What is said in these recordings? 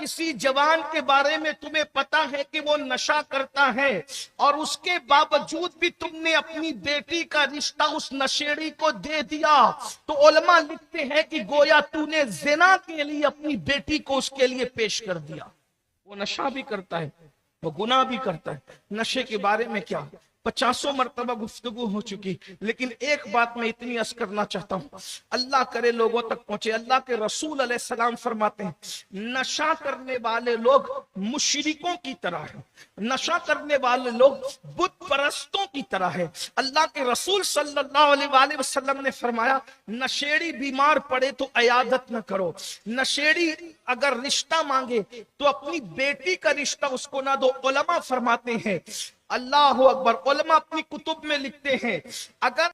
کسی جوان کے بارے میں تمہیں پتا ہے کہ وہ نشہ کرتا ہے اور اس کے باوجود بھی تم نے اپنی بیٹی کا رشتہ اس نشیڑی کو دے دیا، تو علماء لکھتے ہیں کہ گویا تو نے زنا کے لیے اپنی بیٹی کو اس کے لیے پیش کر دیا۔ وہ نشہ بھی کرتا ہے، وہ گناہ بھی کرتا ہے۔ نشے کے بارے میں کیا 50 مرتبہ گفتگو ہو چکی، لیکن ایک بات میں اتنی عرض کرنا چاہتا ہوں، اللہ کرے لوگوں تک پہنچے۔ اللہ کے رسول علیہ السلام فرماتے ہیں نشہ کرنے والے لوگ مشرکوں کی طرح ہیں، نشہ کرنے والے لوگ بت پرستوں کی طرح ہے۔ اللہ کے رسول صلی اللہ علیہ وآلہ وسلم نے فرمایا نشیڑی بیمار پڑے تو عیادت نہ کرو، نشیڑی اگر رشتہ مانگے تو اپنی بیٹی کا رشتہ اس کو نہ دو۔ علماء فرماتے ہیں اللہ اکبر، علماء اپنی کتب میں لکھتے ہیں اگر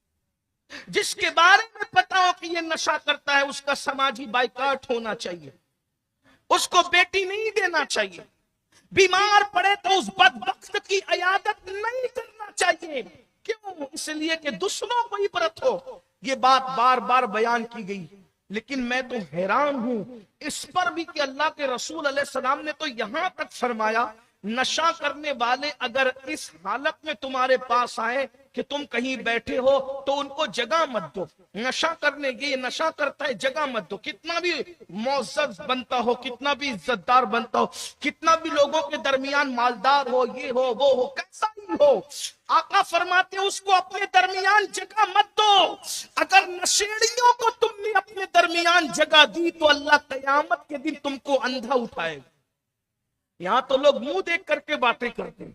جس کے بارے میں پتا ہو کہ یہ نشہ کرتا ہے اس کا سماجی بائیکاٹ ہونا چاہیے، اس کو بیٹی نہیں دینا چاہیے، بیمار پڑے تو اس بدبخت کی عیادت نہیں کرنا چاہیے۔ کیوں؟ اس لیے کہ دوسروں کو عبرت ہو۔ یہ بات بار بار بیان کی گئی، لیکن میں تو حیران ہوں اس پر بھی کہ اللہ کے رسول علیہ السلام نے تو یہاں تک فرمایا نشہ کرنے والے اگر اس حالت میں تمہارے پاس آئے کہ تم کہیں بیٹھے ہو تو ان کو جگہ مت دو۔ نشہ کرنے یہ نشہ کرتا ہے، جگہ مت دو، کتنا بھی معزز بنتا ہو، کتنا بھی عزت دار بنتا ہو، کتنا بھی لوگوں کے درمیان مالدار ہو، یہ ہو وہ ہو، کیسا ہی ہو، آقا فرماتے ہیں اس کو اپنے درمیان جگہ مت دو۔ اگر نشیڑیوں کو تم نے اپنے درمیان جگہ دی تو اللہ قیامت کے دن تم کو اندھا اٹھائے گا۔ یہاں تو لوگ منہ دیکھ کر کے باتیں کرتے ہیں،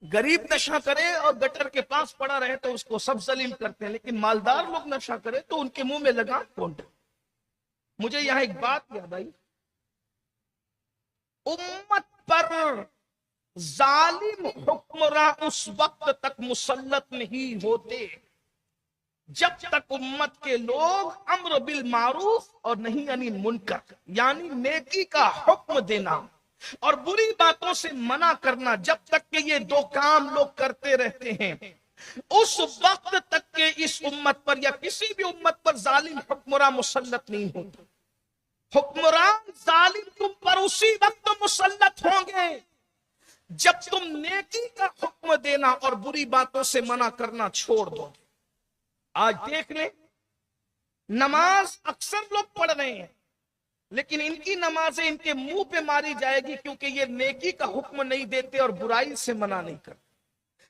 غریب نشہ کرے اور گٹر کے پاس پڑا رہے تو اس کو سب ظلم کرتے ہیں، لیکن مالدار لوگ نشہ کرے تو ان کے منہ میں لگام کون ڈالے؟ مجھے یہاں ایک بات یاد آئی، امت پر ظالم حکمراں اس وقت تک مسلط نہیں ہوتے جب تک امت کے لوگ امر بالمعروف اور نہی عن المنکر یعنی نیکی کا حکم دینا اور بری باتوں سے منع کرنا، جب تک کہ یہ دو کام لوگ کرتے رہتے ہیں اس وقت تک کہ اس امت پر یا کسی بھی امت پر ظالم حکمراں مسلط نہیں ہوتا۔ حکمران ظالم تم پر اسی وقت مسلط ہوں گے جب تم نیکی کا حکم دینا اور بری باتوں سے منع کرنا چھوڑ دو۔ آج دیکھ لیں نماز اکثر لوگ پڑھ رہے ہیں لیکن ان کی نمازیں ان کے منہ پہ ماری جائے گی کیونکہ یہ نیکی کا حکم نہیں دیتے اور برائی سے منع نہیں کرتے۔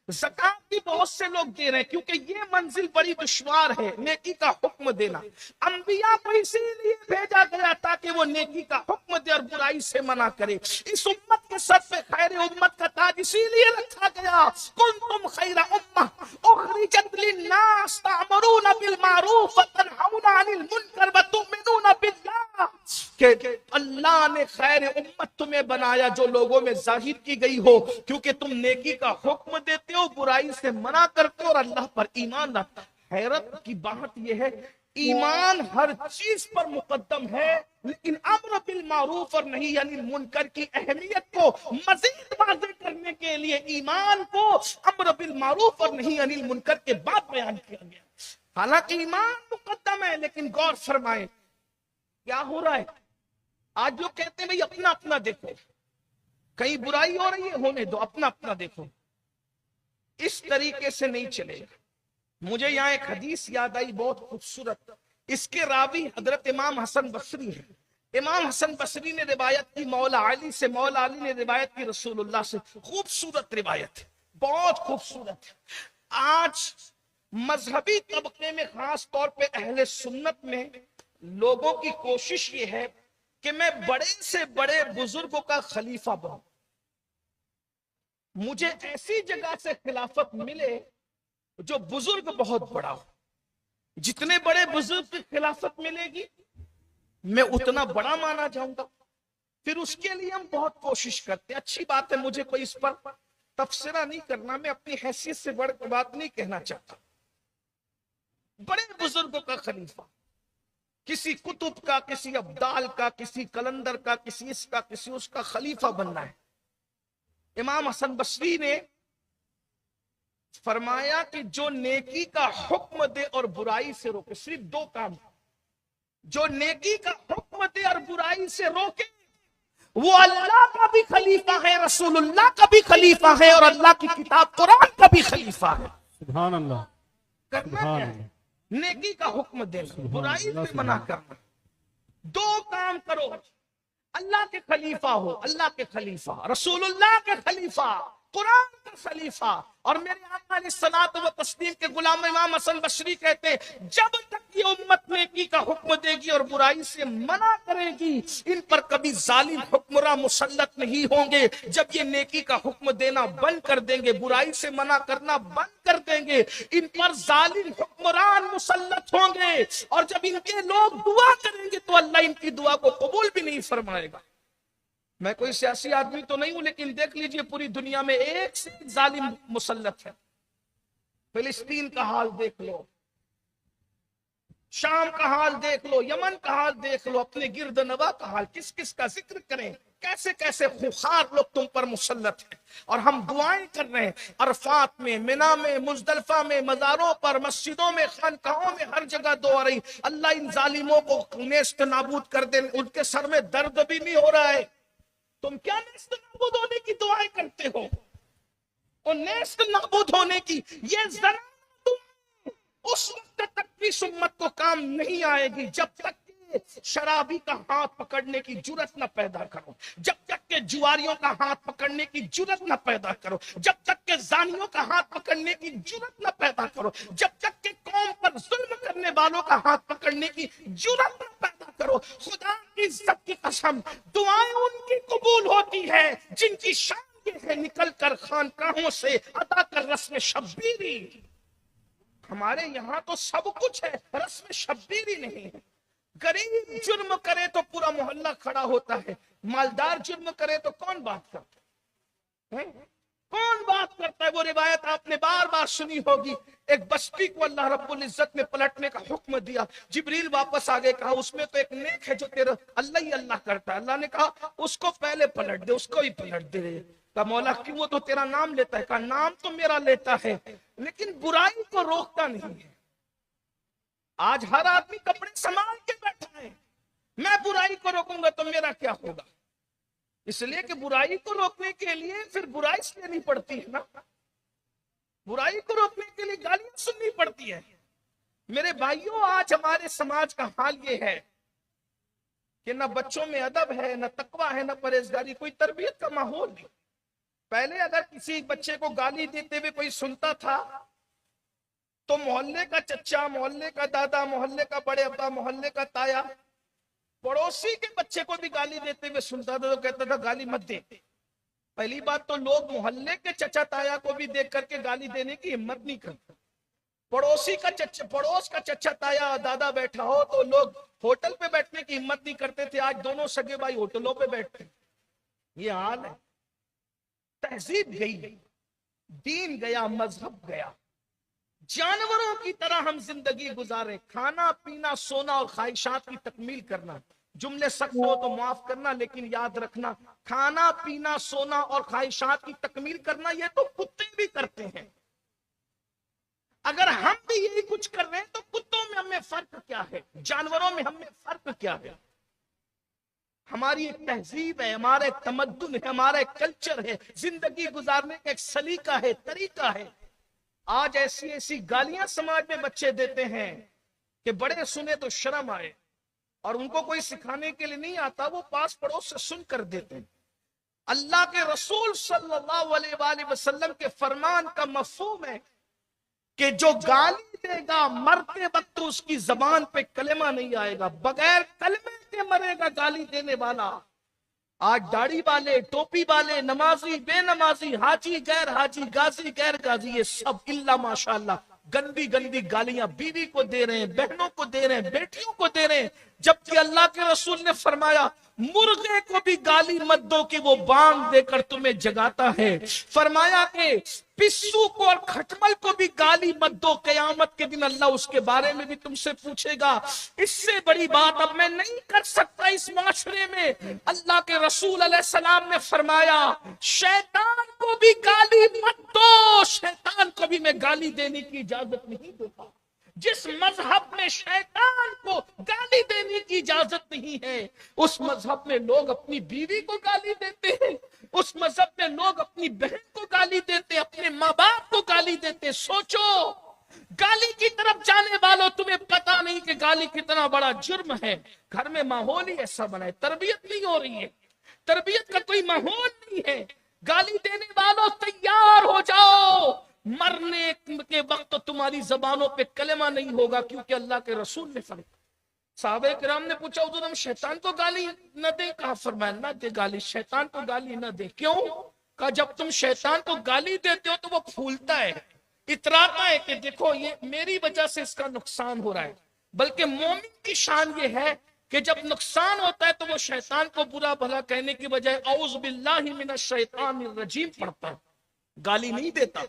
زکات بھی بہت سے لوگ دے رہے ہیں کیونکہ یہ منزل بڑی دشوار ہے، نیکی کا حکم دینا۔ انبیاء کو اسی لیے بھیجا گیا تاکہ وہ نیکی کا حکم دے اور برائی سے منع کرے۔ اس امت کے سر پہ خیر امت کا تاج اسی لیے رکھا گیا، کنتم خیر امہ اخرجت للناس تأمرون بالمعروف وتنہون عن المنکر وتؤمنون باللہ، کہ اللہ نے خیر امت تمہیں بنایا جو لوگوں میں ظاہر کی گئی ہو کیونکہ تم نیکی کا حکم دیتے ہو، برائی سے منع کرتے ہو اور اللہ پر ایمان رکھتے۔ حیرت کی بات یہ ہے ایمان ہر چیز پر مقدم ہے، لیکن امر بالمعروف اور نہی عن المنکر کی اہمیت کو مزید واضح کرنے کے لیے ایمان کو امر بالمعروف اور نہی عن المنکر کے بعد بیان کیا گیا۔ حالانکہ ایمان مقدم ہے، لیکن غور فرمائیں کیا ہو رہا ہے آج لوگ کہتے ہیں بھئی اپنا اپنا دیکھو، کہیں برائی ہو رہی ہے ہونے دو، اپنا اپنا دیکھو۔ اس طریقے سے نہیں چلے گا۔ مجھے یہاں ایک حدیث یاد آئی بہت خوبصورت، اس کے راوی حضرت امام حسن بصری ہے۔ امام حسن بصری نے روایت کی مولا علی سے، مولا علی نے روایت کی رسول اللہ سے، خوبصورت روایت ہے، بہت خوبصورت ہے۔ آج مذہبی طبقے میں خاص طور پہ اہل سنت میں لوگوں کی کوشش یہ ہے کہ میں بڑے سے بڑے بزرگوں کا خلیفہ بنوں، مجھے ایسی جگہ سے خلافت ملے جو بزرگ بہت بڑا ہو۔ جتنے بڑے بزرگ کی خلافت ملے گی میں اتنا بڑا مانا جاؤں گا، پھر اس کے لیے ہم بہت کوشش کرتے ہیں۔ اچھی بات ہے، مجھے کوئی اس پر تبصرہ نہیں کرنا، میں اپنی حیثیت سے بڑھ کے بات نہیں کہنا چاہتا۔ بڑے بزرگوں کا خلیفہ، کسی کتب کا، کسی ابدال کا، کسی کلندر کا، کسی اس کا، کسی اس کا خلیفہ بننا ہے۔ امام حسن بصری نے فرمایا کہ جو نیکی کا حکم دے اور برائی سے روکے، صرف دو کام، جو نیکی کا حکم دے اور برائی سے روکے وہ اللہ کا بھی خلیفہ ہے، رسول اللہ کا بھی خلیفہ ہے، اور اللہ کی کتاب قرآن کا بھی خلیفہ ہے۔ سبحان اللہ، کرنا سبحان کیا ہے؟ اللہ، نیکی کا حکم دینا، برائی اللہ، سے منع کرنا۔ دو کام کرو، اللہ کے خلیفہ ہو، اللہ کے خلیفہ، رسول اللہ کے خلیفہ، قرآن کا خلیفہ۔ اور میرے آقا علیہ الصلوۃ والتسلیم کے غلام امام حسن بصری کہتے ہیں جب تک یہ امت نیکی کا حکم دے گی اور برائی سے منع کرے گی، ان پر کبھی ظالم حکمراں مسلط نہیں ہوں گے۔ جب یہ نیکی کا حکم دینا بند کر دیں گے، برائی سے منع کرنا بند کر دیں گے، ان پر ظالم حکمران مسلط ہوں گے، اور جب ان کے لوگ دعا کریں گے تو اللہ ان کی دعا کو قبول بھی نہیں فرمائے گا۔ میں کوئی سیاسی آدمی تو نہیں ہوں، لیکن دیکھ لیجئے پوری دنیا میں ایک سے ایک ظالم مسلط ہے۔ فلسطین کا حال دیکھ لو، شام کا حال دیکھ لو، یمن کا حال دیکھ لو، اپنے گرد نواح کا حال، کس کس کا ذکر کریں، کیسے کیسے خوخار لوگ تم پر مسلط ہیں۔ اور ہم دعائیں کر رہے ہیں، عرفات میں، منی میں، مزدلفہ میں، مزاروں پر، مسجدوں میں، خانقاہوں میں، ہر جگہ دعا رہی اللہ ان ظالموں کو نیست نابود کر دے۔ ان کے سر میں درد بھی نہیں ہو رہا ہے، تم کیا نیست نابود ہونے کی دعائیں کرتے ہو؟ اور نیست نابود ہونے کی یہ ذرا اس وقت تک بھی اس امت کو کام نہیں آئے گی جب تک کہ شرابی کا ہاتھ پکڑنے کی جرت نہ پیدا کرو، جب تک کہ جواریوں کا ہاتھ پکڑنے کی جرت نہ پیدا کرو، جب تک کہ زانیوں کا ہاتھ پکڑنے کی جرت نہ پیدا کرو، جب تک کہ قوم پر ظلم کرنے والوں کا ہاتھ پکڑنے کی جرت نہ پیدا کرو۔ خدا کی عزت کی قسم، دعائیں ان کی قبول ہوتی ہے جن کی شان یہ ہے نکل کر خانقاہوں سے ادا کر رسم شبیری۔ ہمارے یہاں تو سب کچھ ہے، رسم شبیری نہیں ہے۔ غریب جرم کرے تو پورا محلہ کھڑا ہوتا ہے، مالدار جرم کرے تو کون بات کرتا ہے؟ کون بات کرتا ہے؟ وہ روایت آپ نے بار بار سنی ہوگی، ایک بستی کو اللہ رب العزت نے پلٹنے کا حکم دیا، جبریل واپس آگے کہا اس میں تو ایک نیک ہے جو تیرا اللہ ہی اللہ کرتا ہے۔ اللہ نے کہا اس کو پہلے پلٹ دے، اس کو ہی پلٹ دے۔ کہا مولا کیوں؟ وہ تو تیرا نام لیتا ہے۔ کہا نام تو میرا لیتا ہے لیکن برائی کو روکتا نہیں ہے۔ آج ہر آدمی کپڑے سنبھال کے بیٹھا ہے، میں برائی کو روکوں گا تو میرا کیا ہوگا؟ اس لیے کہ برائی کو روکنے کے لیے پھر برائی سے لینی پڑتی ہے نا، برائی کو روکنے کے لیے گالیاں سننی پڑتی ہے۔ میرے بھائیوں، آج ہمارے سماج کا حال یہ ہے کہ نہ بچوں میں ادب ہے، نہ تقویٰ ہے، نہ پرہیزگاری، کوئی تربیت کا ماحول نہیں۔ پہلے اگر کسی بچے کو گالی دیتے ہوئے کوئی سنتا تھا تو محلے کا چچا، محلے کا دادا، محلے کا بڑے ابا، محلے کا تایا پڑوسی کے بچے کو بھی گالی دیتے ہوئے سنتا تھا تو کہتا تھا گالی مت دے۔ پہلی بات تو لوگ محلے کے چچا تایا کو بھی دیکھ کر کے گالی دینے کی ہمت نہیں کرتے۔ پڑوس کا چچا تایا دادا بیٹھا ہو تو لوگ ہوٹل پہ بیٹھنے کی ہمت نہیں کرتے تھے، آج دونوں سگے بھائی ہوٹلوں پہ بیٹھتے۔ یہ حال ہے۔ تہذیب گئی، دین گیا، مذہب گیا، جانوروں کی طرح ہم زندگی گزارے، کھانا پینا سونا اور خواہشات کی تکمیل کرنا۔ جملے سخت ہو تو معاف کرنا، لیکن یاد رکھنا کھانا پینا سونا اور خواہشات کی تکمیل کرنا یہ تو کتے بھی کرتے ہیں۔ اگر ہم بھی یہی کچھ کر رہے ہیں تو کتوں میں ہمیں فرق کیا ہے؟ جانوروں میں ہمیں فرق کیا ہے؟ ہماری ایک تہذیب ہے، ہمارا ایک تمدن ہے، ہمارا ایک کلچر ہے، زندگی گزارنے کا ایک سلیقہ ہے، طریقہ ہے۔ آج ایسی گالیاں سماج میں بچے دیتے ہیں کہ بڑے سنے تو شرم آئے، اور ان کو کوئی سکھانے کے لیے نہیں آتا، وہ پاس پڑوس سے سن کر دیتے ہیں۔ اللہ کے رسول صلی اللہ علیہ وآلہ وسلم کے فرمان کا مفہوم ہے کہ جو گالی دے گا مرتے وقت اس کی زبان پہ کلمہ نہیں آئے گا، بغیر کلمے کے مرے گا گالی دینے والا۔ آج داڑھی والے، ٹوپی والے، نمازی، بے نمازی، حاجی غیر حاجی، غازی غیر غازی، یہ سب اللہ ماشاءاللہ گندی گندی گالیاں بیوی کو دے رہے ہیں، بہنوں کو دے رہے ہیں، بیٹیوں کو دے رہے ہیں، جبکہ اللہ کے رسول نے فرمایا مرغے کو بھی گالی مت دو کہ وہ بانگ دے کر تمہیں جگاتا ہے۔ فرمایا کہ پسو کو اور کھٹمل کو بھی گالی مت دو، قیامت کے دن اللہ اس کے بارے میں بھی تم سے پوچھے گا۔ اس سے بڑی بات اب میں نہیں کر سکتا اس معاشرے میں۔ اللہ کے رسول علیہ السلام نے فرمایا شیطان کو بھی گالی مت دو، شیطان کو بھی میں گالی دینے کی اجازت نہیں دیتا۔ جس مذہب میں شیطان کو گالی دینے کی اجازت نہیں ہے، اس مذہب میں لوگ اپنی بیوی کو گالی دیتے ہیں، اس مذہب میں لوگ اپنی بہن کو گالی دیتے، اپنے ماں باپ کو گالی دیتے۔ سوچو، گالی کی طرف جانے والوں، تمہیں پتا نہیں کہ گالی کتنا بڑا جرم ہے۔ گھر میں ماحول ہی ایسا بنا ہے، تربیت نہیں ہو رہی ہے، تربیت کا کوئی ماحول نہیں ہے۔ گالی دینے والوں تیار ہو جاؤ، مرنے کے وقت تمہاری زبانوں پہ کلمہ نہیں ہوگا، کیونکہ اللہ کے رسول نے فرمایا۔ صحابہ کرام نے پوچھا حضور ہم شیطان کو گالی نہ دیں؟ کہا فرمایا نہ دے گالی، شیطان کو گالی نہ دے۔ کیوں؟ کہا جب تم شیطان کو گالی دیتے ہو تو وہ پھولتا ہے، اتراتا ہے کہ دیکھو یہ میری وجہ سے اس کا نقصان ہو رہا ہے۔ بلکہ مومن کی شان یہ ہے کہ جب نقصان ہوتا ہے تو وہ شیطان کو برا بھلا کہنے کی بجائے اعوذ باللہ من الشیطان الرجیم پڑھتا ہے، گالی نہیں دیتا۔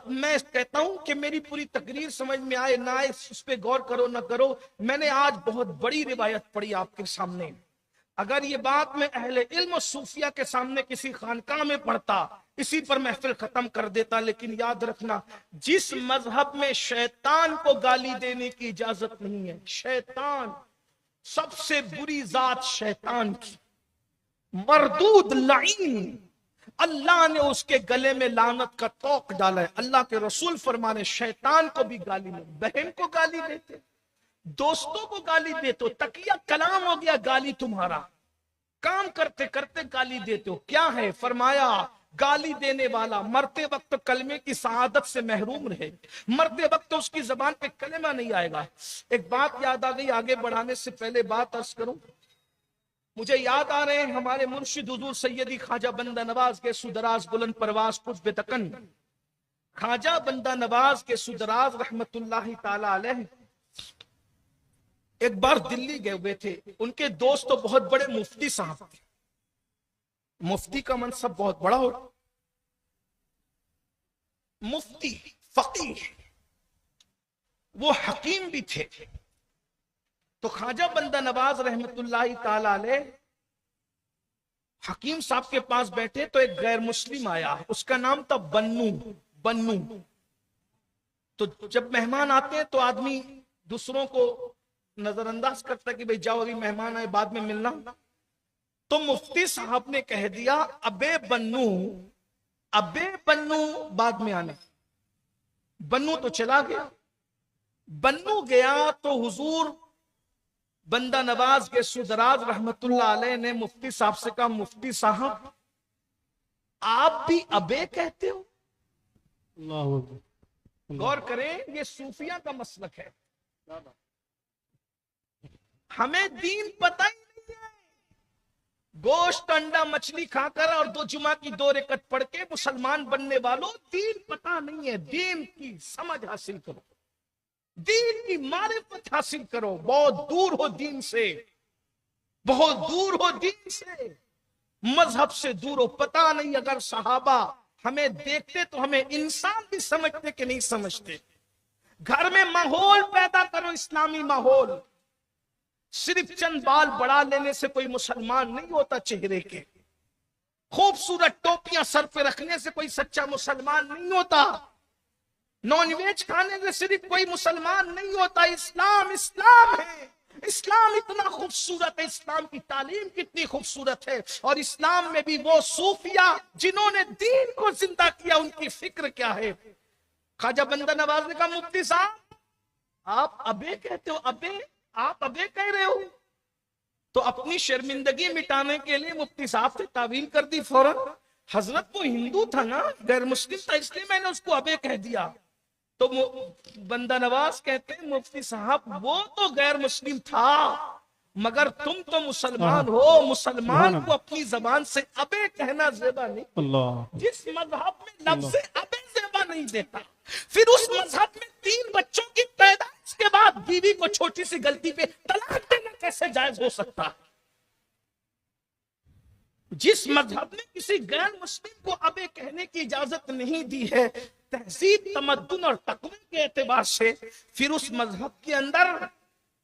میں کہتا ہوں کہ میری پوری تقریر سمجھ میں آئے نہ آئے، اس پہ غور کرو نہ کرو، میں نے آج بہت بڑی روایت پڑھی آپ کے سامنے۔ اگر یہ بات میں اہل علم و صوفیہ کے سامنے کسی خانقاہ میں پڑھتا، اسی پر محفل ختم کر دیتا، لیکن یاد رکھنا جس مذہب میں شیطان کو گالی دینے کی اجازت نہیں ہے، شیطان سب سے بری ذات شیطان کی، مردود لعین، اللہ نے اس کے گلے میں لعنت کا طوق ڈالا ہے۔ اللہ کے رسول فرمانے شیطان کو بھی گالی دے، بہن کو گالی دیتے، دوستوں کو گالی دیتے ہو، تکیہ کلام ہو گیا گالی تمہارا، کام کرتے کرتے گالی دیتے ہو۔ کیا ہے؟ فرمایا گالی دینے والا مرتے وقت کلمے کی سعادت سے محروم رہے، مرتے وقت اس کی زبان پہ کلمہ نہیں آئے گا۔ ایک بات یاد آ گئی، آگے بڑھانے سے پہلے بات عرض کروں، مجھے یاد آ رہے ہیں ہمارے مرشد حضور سیدی خواجہ بندہ نواز کے سدراز بلند پرواز قطب دکن، خواجہ بندہ نواز کے سدراز رحمت اللہ تعالی علیہ ایک بار دلی گئے ہوئے تھے۔ ان کے دوست تو بہت بڑے مفتی صاحب تھے، مفتی کا منصب بہت بڑا ہو، مفتی فقیہ، وہ حکیم بھی تھے۔ تو خواجہ بندہ نواز رحمت اللہ تعالی علیہ حکیم صاحب کے پاس بیٹھے تو ایک غیر مسلم آیا، اس کا نام تھا بنو۔ تو جب مہمان آتے ہیں تو آدمی دوسروں کو نظر انداز کرتا ہے کہ بھئی جاؤ ابھی مہمان آئے بعد میں ملنا۔ تو مفتی صاحب نے کہہ دیا ابے بنو بعد میں آنے۔ بنو تو چلا گیا، بنو گیا تو حضور بندہ نواز کے سدراز رحمت اللہ علیہ نے مفتی صاحب سے کہا مفتی صاحب آپ بھی ابے کہتے ہو؟ غور کریں، یہ صوفیہ کا مسلک ہے۔ ہمیں دین پتہ ہی نہیں ہے، گوشت انڈا مچھلی کھا کر اور 2 جمعہ کی 2 رکعت پڑھ کے مسلمان بننے والوں دین پتہ نہیں ہے۔ دین کی سمجھ حاصل کرو، دین کی معرفت حاصل کرو، بہت دور ہو دین سے، بہت دور ہو دین سے، مذہب سے دور ہو۔ پتہ نہیں اگر صحابہ ہمیں دیکھتے تو ہمیں انسان بھی سمجھتے کہ نہیں سمجھتے۔ گھر میں ماحول پیدا کرو، اسلامی ماحول۔ صرف چند بال بڑھا لینے سے کوئی مسلمان نہیں ہوتا، چہرے کے خوبصورت ٹوپیاں سر پہ رکھنے سے کوئی سچا مسلمان نہیں ہوتا، نان ویج کھانے سے صرف کوئی مسلمان نہیں ہوتا۔ اسلام ہے، اسلام اتنا خوبصورت ہے، اسلام کی تعلیم کتنی خوبصورت ہے، اور اسلام میں بھی وہ صوفیہ جنہوں نے دین کو زندہ کیا، ان کی فکر کیا ہے۔ خواجہ بندہ نواز نے کہا مفتی صاحب آپ ابے کہتے ہو، ابے آپ ابے کہہ رہے ہو؟ تو اپنی شرمندگی مٹانے کے لیے مفتی صاحب سے تعویل کر دی فوراً، حضرت وہ ہندو تھا نا، غیر مسلم تھا، اس لیے میں نے اس کو ابے کہہ دیا۔ تو بندہ نواز کہتے ہیں مفتی صاحب وہ تو غیر مسلم تھا مگر تم تو مسلمان ہو، مسلمان کو اپنی زبان سے ابے کہنا زیبا نہیں۔ جس مذہب میں لفظ ابے زیبا نہیں دیتا، پھر اس مذہب میں 3 بچوں کی پیدائش کے بعد بیوی کو چھوٹی سی غلطی پہ طلاق دینا کیسے جائز ہو سکتا؟ جس مذہب نے کسی غیر مسلم کو ابے کہنے کی اجازت نہیں دی ہے تہذیب، تمدن اور تقوی کے اعتبار سے، پھر اس مذہب کے اندر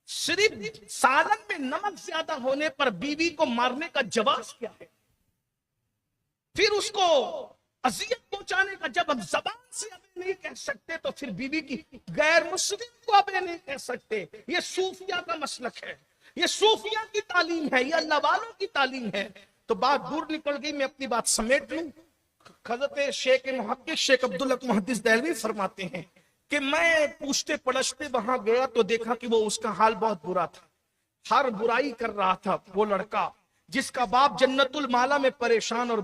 صرف سالن میں نمک زیادہ ہونے پر بیوی کو مارنے کا جواز کیا ہے؟ پھر اس کو اذیت پہنچانے کا جب ہم زبان سے ابے نہیں کہہ سکتے تو پھر بیوی کی غیر مسلم کو ابے نہیں کہہ سکتے. یہ صوفیہ کا مسلک ہے, یہ صوفیہ کی تعلیم ہے, یہ اللہ والوں کی تعلیم ہے. تو بات دور نکل گئی, میں اپنی بات سمیٹ لوں. حضرت شیخ محقق شیخ عبدالحق محدث دہلوی فرماتے ہیں کہ میں پوچھتے پڑھتے وہاں گیا تو دیکھا کہ وہ اس کا حال بہت برا تھا. ہر برائی کر رہا تھا وہ لڑکا جس کا باپ جنت المالا میں پریشان اور